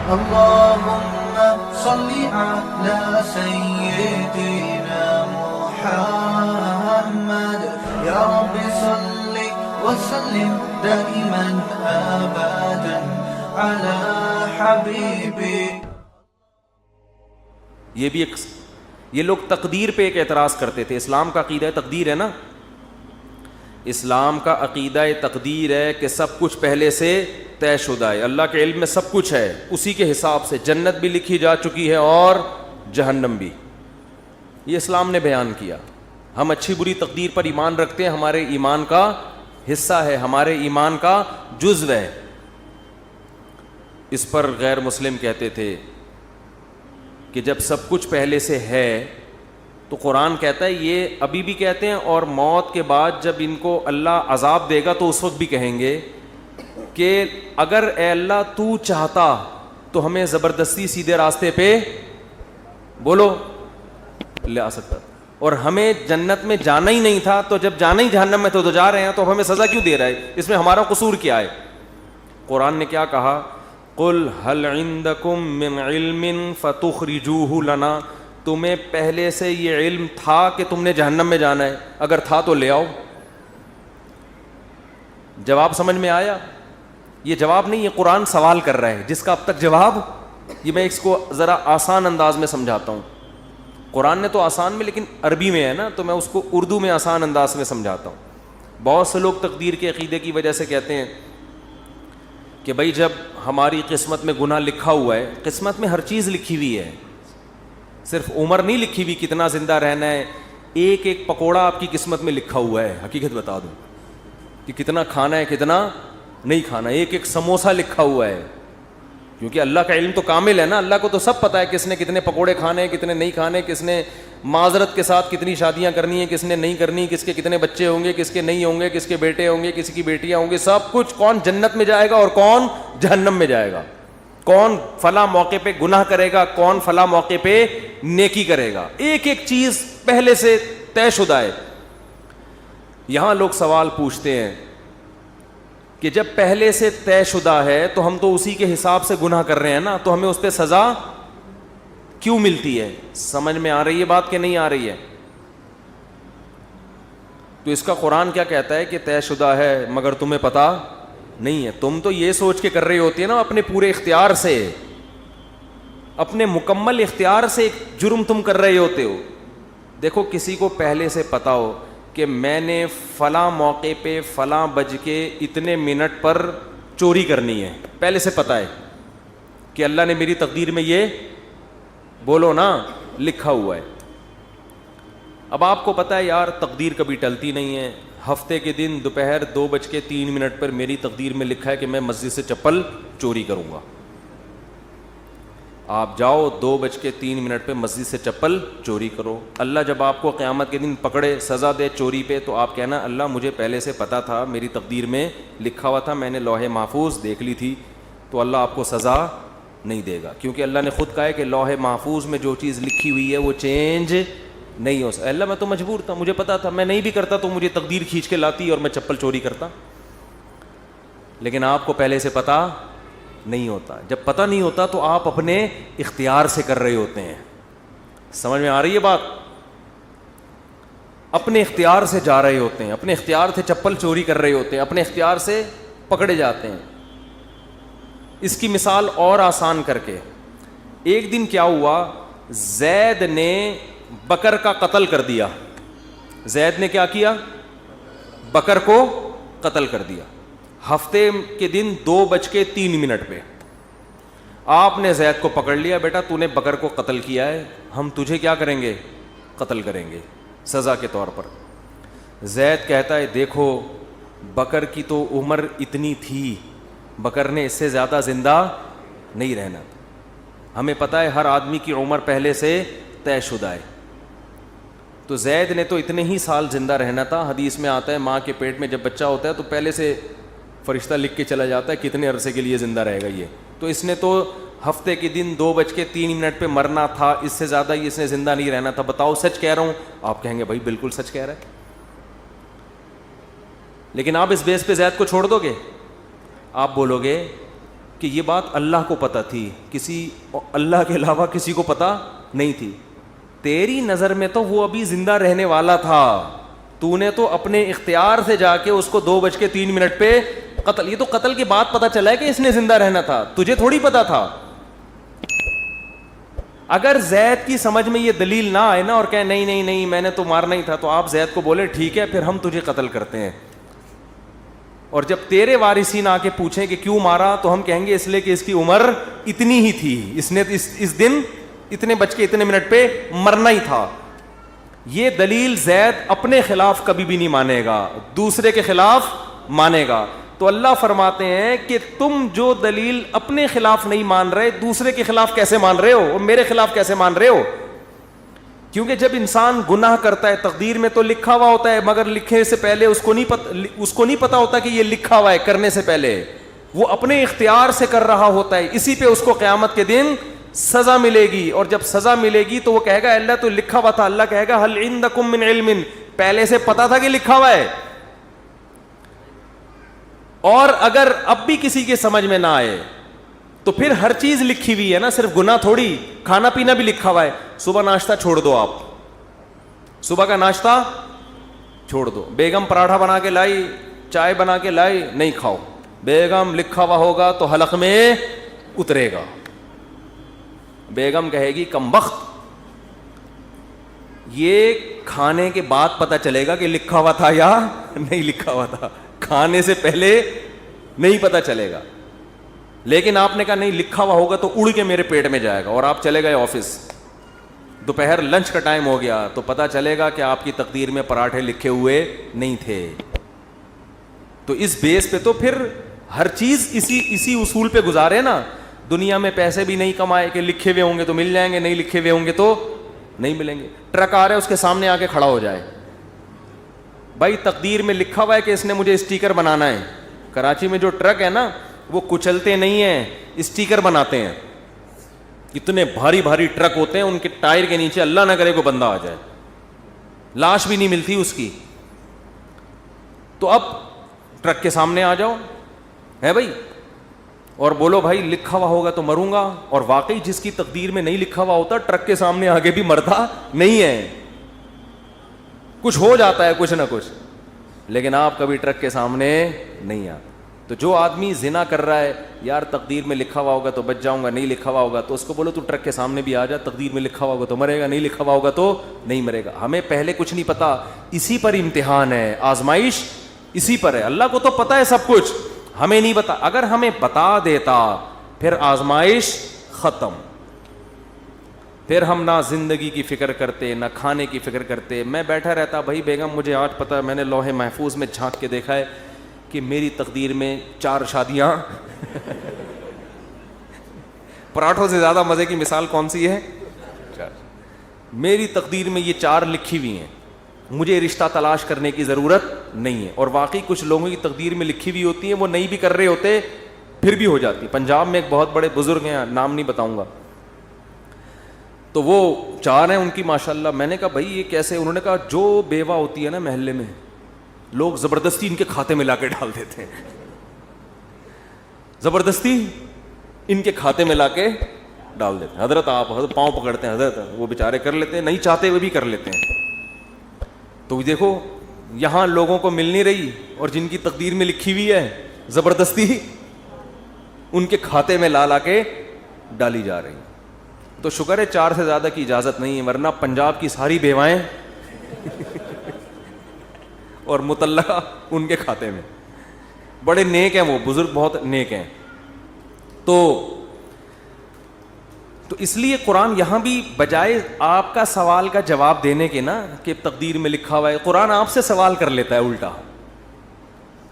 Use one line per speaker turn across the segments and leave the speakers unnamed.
اللهم صل على سيدنا محمد يا رب صل وسلم دائما أبدا على حبيبك.
یہ لوگ تقدیر پہ ایک اعتراض کرتے تھے. اسلام کا عقیدہ تقدیر ہے نا, اسلام کا عقیدہ تقدیر ہے کہ سب کچھ پہلے سے طے شدہ ہے, اللہ کے علم میں سب کچھ ہے, اسی کے حساب سے جنت بھی لکھی جا چکی ہے اور جہنم بھی. یہ اسلام نے بیان کیا. ہم اچھی بری تقدیر پر ایمان رکھتے ہیں, ہمارے ایمان کا حصہ ہے, ہمارے ایمان کا جزو ہے. اس پر غیر مسلم کہتے تھے کہ جب سب کچھ پہلے سے ہے تو قرآن کہتا ہے, یہ ابھی بھی کہتے ہیں اور موت کے بعد جب ان کو اللہ عذاب دے گا تو اس وقت بھی کہیں گے کہ اگر اے اللہ تو چاہتا تو ہمیں زبردستی سیدھے راستے پہ بولو لے آ سکتا, اور ہمیں جنت میں جانا ہی نہیں تھا, تو جب جانا ہی جہنم میں تو جا رہے ہیں, تو ہمیں سزا کیوں دے رہا ہے؟ اس میں ہمارا قصور کیا ہے؟ قرآن نے کیا کہا, قل هل عندکم من علم فتخرجوه لنا, تمہیں پہلے سے یہ علم تھا کہ تم نے جہنم میں جانا ہے؟ اگر تھا تو لے آؤ. جواب سمجھ میں آیا؟ یہ جواب نہیں, یہ قرآن سوال کر رہا ہے جس کا اب تک جواب, یہ میں اس کو ذرا آسان انداز میں سمجھاتا ہوں. قرآن نے تو آسان میں, لیکن عربی میں ہے نا, تو میں اس کو اردو میں آسان انداز میں سمجھاتا ہوں. بہت سے لوگ تقدیر کے عقیدے کی وجہ سے کہتے ہیں کہ بھائی جب ہماری قسمت میں گناہ لکھا ہوا ہے, قسمت میں ہر چیز لکھی ہوئی ہے, صرف عمر نہیں لکھی ہوئی کتنا زندہ رہنا ہے, ایک ایک پکوڑا آپ کی قسمت میں لکھا ہوا ہے. حقیقت بتا دوں کہ کتنا کھانا ہے کتنا نہیں کھانا, ایک ایک سموسہ لکھا ہوا ہے, کیونکہ اللہ کا علم تو کامل ہے نا, اللہ کو تو سب پتہ ہے کس نے کتنے پکوڑے کھانے ہیں کتنے نہیں کھانے, کس نے معذرت کے ساتھ کتنی شادیاں کرنی ہیں کس نے نہیں کرنی, کس کے کتنے بچے ہوں گے کس کے نہیں ہوں گے, کس کے بیٹے ہوں گے کس کی بیٹیاں ہوں گے, سب کچھ, کون جنت میں جائے گا اور کون جہنم میں جائے گا, کون فلاں موقع پہ گناہ کرے گا کون فلاں موقع پہ نیکی کرے گا, ایک ایک چیز پہلے سے طے شدہ ہے. یہاں لوگ سوال پوچھتے ہیں کہ جب پہلے سے طے شدہ ہے تو ہم تو اسی کے حساب سے گناہ کر رہے ہیں نا, تو ہمیں اس پہ سزا کیوں ملتی ہے؟ سمجھ میں آ رہی ہے بات کہ نہیں آ رہی ہے؟ تو اس کا قرآن کیا کہتا ہے کہ طے شدہ ہے مگر تمہیں پتہ نہیں ہے. تم تو یہ سوچ کے کر رہی ہوتی ہے نا اپنے پورے اختیار سے, اپنے مکمل اختیار سے ایک جرم تم کر رہے ہوتے ہو. دیکھو کسی کو پہلے سے پتہ ہو کہ میں نے فلاں موقع پہ فلاں بج کے اتنے منٹ پر چوری کرنی ہے, پہلے سے پتہ ہے کہ اللہ نے میری تقدیر میں یہ بولو نا لکھا ہوا ہے. اب آپ کو پتہ ہے یار تقدیر کبھی ٹلتی نہیں ہے, ہفتے کے دن دوپہر 2:03 پر میری تقدیر میں لکھا ہے کہ میں مسجد سے چپل چوری کروں گا. آپ جاؤ 2:03 پہ مسجد سے چپل چوری کرو. اللہ جب آپ کو قیامت کے دن پکڑے سزا دے چوری پہ, تو آپ کہنا اللہ مجھے پہلے سے پتہ تھا, میری تقدیر میں لکھا ہوا تھا, میں نے لوح محفوظ دیکھ لی تھی. تو اللہ آپ کو سزا نہیں دے گا, کیونکہ اللہ نے خود کہا ہے کہ لوح محفوظ میں جو چیز لکھی ہوئی ہے وہ چینج نہیں ہو سکتا. اللہ میں تو مجبور تھا, مجھے پتا تھا, میں نہیں بھی کرتا تو مجھے تقدیر کھینچ کے لاتی اور میں چپل چوری کرتا. لیکن آپ کو پہلے سے پتا نہیں ہوتا. جب پتہ نہیں ہوتا تو آپ اپنے اختیار سے کر رہے ہوتے ہیں. سمجھ میں آ رہی ہے بات؟ اپنے اختیار سے جا رہے ہوتے ہیں, اپنے اختیار سے چپل چوری کر رہے ہوتے ہیں, اپنے اختیار سے پکڑے جاتے ہیں. اس کی مثال اور آسان کر کے, ایک دن کیا ہوا, زید نے بکر کا قتل کر دیا. زید نے کیا کیا؟ بکر کو قتل کر دیا. ہفتے کے دن 2:03 پہ آپ نے زید کو پکڑ لیا, بیٹا تو نے بکر کو قتل کیا ہے, ہم تجھے کیا کریں گے؟ قتل کریں گے سزا کے طور پر. زید کہتا ہے دیکھو بکر کی تو عمر اتنی تھی, بکر نے اس سے زیادہ زندہ نہیں رہنا. ہمیں پتہ ہے ہر آدمی کی عمر پہلے سے طے شدہ ہے. تو زید نے تو اتنے ہی سال زندہ رہنا تھا. حدیث میں آتا ہے ماں کے پیٹ میں جب بچہ ہوتا ہے تو پہلے سے فرشتہ لکھ کے چلا جاتا ہے کتنے عرصے کے لیے زندہ رہے گا یہ. تو اس نے تو ہفتے کے دن 2:03 پہ مرنا تھا, اس سے زیادہ اس نے زندہ نہیں رہنا تھا. بتاؤ سچ کہہ رہا ہوں؟ آپ کہیں گے بھائی بالکل سچ کہہ رہا ہے. لیکن آپ اس بیس پہ زید کو چھوڑ دو گے؟ آپ بولو گے کہ یہ بات اللہ کو پتہ تھی, کسی اللہ کے علاوہ کسی کو پتہ نہیں تھی. تیری نظر میں تو وہ ابھی زندہ رہنے والا تھا, تو نے تو اپنے اختیار سے جا کے اس کو 2:03 پہ قتل. یہ تو قتل کے بعد پتہ چلا ہے کہ اس نے زندہ رہنا تھا, تجھے تھوڑی پتہ تھا. اگر زید کی سمجھ میں یہ دلیل نہ آئے نا اور کہے نہیں نہیں نہیں میں نے تو مارنا ہی تھا, تو آپ زید کو بولے ٹھیک ہے پھر ہم تجھے قتل کرتے ہیں. اور جب تیرے وارثین آ کے پوچھیں کہ کیوں مارا, تو ہم کہیں گے اس لیے کہ اس کی عمر اتنی ہی تھی, اس نے اس دن اتنے بج کے اتنے منٹ پہ مرنا ہی تھا. یہ دلیل زید اپنے خلاف کبھی بھی نہیں مانے گا, دوسرے کے خلاف مانے گا. تو اللہ فرماتے ہیں کہ تم جو دلیل اپنے خلاف نہیں مان رہے, دوسرے کے خلاف کیسے مان رہے ہو, اور میرے خلاف کیسے مان رہے ہو؟ کیونکہ جب انسان گناہ کرتا ہے, تقدیر میں تو لکھا ہوا ہوتا ہے, مگر لکھنے سے پہلے اس کو نہیں پتا ہوتا کہ یہ لکھا ہوا ہے. کرنے سے پہلے وہ اپنے اختیار سے کر رہا ہوتا ہے, اسی پہ اس کو قیامت کے دن سزا ملے گی. اور جب سزا ملے گی تو وہ کہے گا اللہ تو لکھا ہوا تھا. اللہ کہے گا هل عندکم من علم, پہلے سے پتا تھا کہ لکھا ہوا ہے. اور اگر اب بھی کسی کے سمجھ میں نہ آئے تو پھر ہر چیز لکھی ہوئی ہے نا, صرف گناہ تھوڑی, کھانا پینا بھی لکھا ہوا ہے. صبح ناشتہ چھوڑ دو, آپ صبح کا ناشتہ چھوڑ دو. بیگم پراٹھا بنا کے لائی, چائے بنا کے لائی, نہیں کھاؤ. بیگم لکھا ہوا ہوگا تو حلق میں اترے گا. بیگم کہے گی کم بخت, یہ کھانے کے بعد پتہ چلے گا کہ لکھا ہوا تھا یا نہیں لکھا ہوا تھا, کھانے سے پہلے نہیں پتہ چلے گا. لیکن آپ نے کہا نہیں لکھا ہوا ہوگا تو اڑ کے میرے پیٹ میں جائے گا, اور آپ چلے گئے آفس, دوپہر لنچ کا ٹائم ہو گیا تو پتہ چلے گا کہ آپ کی تقدیر میں پراٹھے لکھے ہوئے نہیں تھے. تو اس بیس پہ تو پھر ہر چیز اسی اصول پہ گزارے نا. دنیا میں پیسے بھی نہیں کمائے کہ لکھے ہوئے ہوں گے تو مل جائیں گے, نہیں لکھے ہوئے ہوں گے تو نہیں ملیں گے. ٹرک آ رہا ہے اس کے سامنے آ کے کھڑا ہو جائے, بھائی تقدیر میں لکھا ہوا ہے کہ اس نے مجھے اسٹیکر بنانا ہے. کراچی میں جو ٹرک ہے نا وہ کچلتے نہیں ہیں, اسٹیکر بناتے ہیں. اتنے بھاری بھاری ٹرک ہوتے ہیں, ان کے ٹائر کے نیچے اللہ نہ کرے کوئی بندہ آ جائے, لاش بھی نہیں ملتی اس کی. تو اب ٹرک کے سامنے آ جاؤ ہے بھائی, اور بولو بھائی لکھا ہوا ہوگا تو مروں گا. اور واقعی جس کی تقدیر میں نہیں لکھا ہوا ہوتا ٹرک کے سامنے آگے بھی مرتا نہیں ہے, کچھ ہو جاتا ہے کچھ نہ کچھ, لیکن آپ کبھی ٹرک کے سامنے نہیں آتے. تو جو آدمی زنا کر رہا ہے, یار تقدیر میں لکھا ہوا ہوگا تو بچ جاؤں گا, نہیں لکھا ہوا ہوگا تو اس کو بولو تو ٹرک کے سامنے بھی آ جا, تقدیر میں لکھا ہوا ہوگا تو مرے گا, نہیں لکھا ہوا ہوگا تو نہیں مرے گا. ہمیں پہلے کچھ نہیں پتا, اسی پر امتحان ہے, آزمائش اسی پر ہے. اللہ کو تو پتا ہے سب کچھ, ہمیں نہیں بتا. اگر ہمیں بتا دیتا پھر آزمائش ختم, پھر ہم نہ زندگی کی فکر کرتے نہ کھانے کی فکر کرتے. میں بیٹھا رہتا, بھائی بیگم مجھے آج پتہ ہے, میں نے لوح محفوظ میں جھانک کے دیکھا ہے کہ میری تقدیر میں 4 شادیاں پراٹھوں سے زیادہ مزے کی مثال کون سی ہے؟ میری تقدیر میں یہ 4 لکھی ہوئی ہیں, مجھے رشتہ تلاش کرنے کی ضرورت نہیں ہے. اور واقعی کچھ لوگوں کی تقدیر میں لکھی ہوئی ہوتی ہیں, وہ نہیں بھی کر رہے ہوتے پھر بھی ہو جاتی. پنجاب میں ایک بہت بڑے بزرگ ہیں, نام نہیں بتاؤں گا, تو وہ 4 ہیں ان کی ماشاءاللہ. میں نے کہا بھائی یہ کیسے؟ انہوں نے کہا جو بیوہ ہوتی ہے نا محلے میں, لوگ زبردستی ان کے کھاتے میں لا کے ڈال دیتے ہیں, زبردستی ان کے کھاتے میں لا کے ڈال دیتے ہیں. حضرت آپ حضرت پاؤں پکڑتے ہیں, حضرت وہ بیچارے کر لیتے ہیں, نہیں چاہتے ہوئے بھی کر لیتے ہیں. تو دیکھو یہاں لوگوں کو مل نہیں رہی, اور جن کی تقدیر میں لکھی ہوئی ہے زبردستی ان کے کھاتے میں لا کے ڈالی جا رہی. تو شکر ہے 4 سے زیادہ کی اجازت نہیں ہے, ورنہ پنجاب کی ساری بیوائیں اور مطلقہ ان کے کھاتے میں. بڑے نیک ہیں وہ بزرگ, بہت نیک ہیں. تو اس لیے قرآن یہاں بھی بجائے آپ کا سوال کا جواب دینے کے نا کہ تقدیر میں لکھا ہوا ہے, قرآن آپ سے سوال کر لیتا ہے الٹا.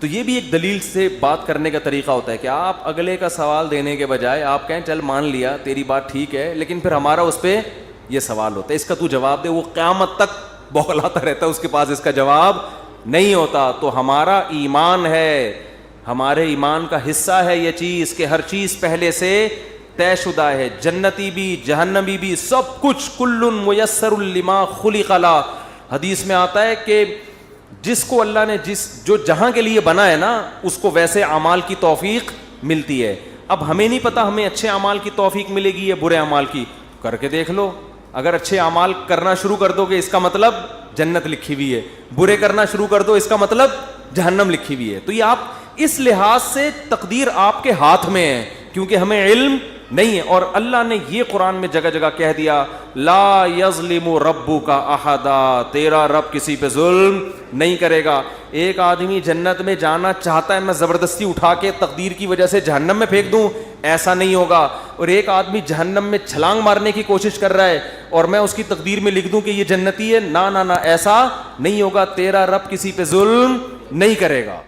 تو یہ بھی ایک دلیل سے بات کرنے کا طریقہ ہوتا ہے کہ آپ اگلے کا سوال دینے کے بجائے آپ کہیں چل مان لیا تیری بات ٹھیک ہے, لیکن پھر ہمارا اس پہ یہ سوال ہوتا ہے, اس کا تو جواب دے. وہ قیامت تک بوکھلاتا رہتا ہے, اس کے پاس اس کا جواب نہیں ہوتا. تو ہمارا ایمان ہے, ہمارے ایمان کا حصہ ہے یہ چیز کہ ہر چیز پہلے سے طے شدہ ہے, جنتی بھی جہنمی بھی سب کچھ. کل میسر لما خلق له, حدیث میں آتا ہے کہ جس کو اللہ نے جو جہاں کے لیے بنا ہے نا اس کو ویسے اعمال کی توفیق ملتی ہے. اب ہمیں نہیں پتا ہمیں اچھے اعمال کی توفیق ملے گی یا برے اعمال کی, کر کے دیکھ لو. اگر اچھے اعمال کرنا شروع کر دو گے اس کا مطلب جنت لکھی ہوئی ہے, برے کرنا شروع کر دو اس کا مطلب جہنم لکھی ہوئی ہے. تو یہ آپ اس لحاظ سے تقدیر آپ کے ہاتھ میں ہے, کیونکہ ہمیں علم نہیں ہے. اور اللہ نے یہ قرآن میں جگہ جگہ کہہ دیا, لا یظلم ربک احدا, تیرا رب کسی پہ ظلم نہیں کرے گا. ایک آدمی جنت میں جانا چاہتا ہے, میں زبردستی اٹھا کے تقدیر کی وجہ سے جہنم میں پھینک دوں, ایسا نہیں ہوگا. اور ایک آدمی جہنم میں چھلانگ مارنے کی کوشش کر رہا ہے اور میں اس کی تقدیر میں لکھ دوں کہ یہ جنتی ہے, نہ نہ نہ, ایسا نہیں ہوگا. تیرا رب کسی پہ ظلم نہیں کرے گا.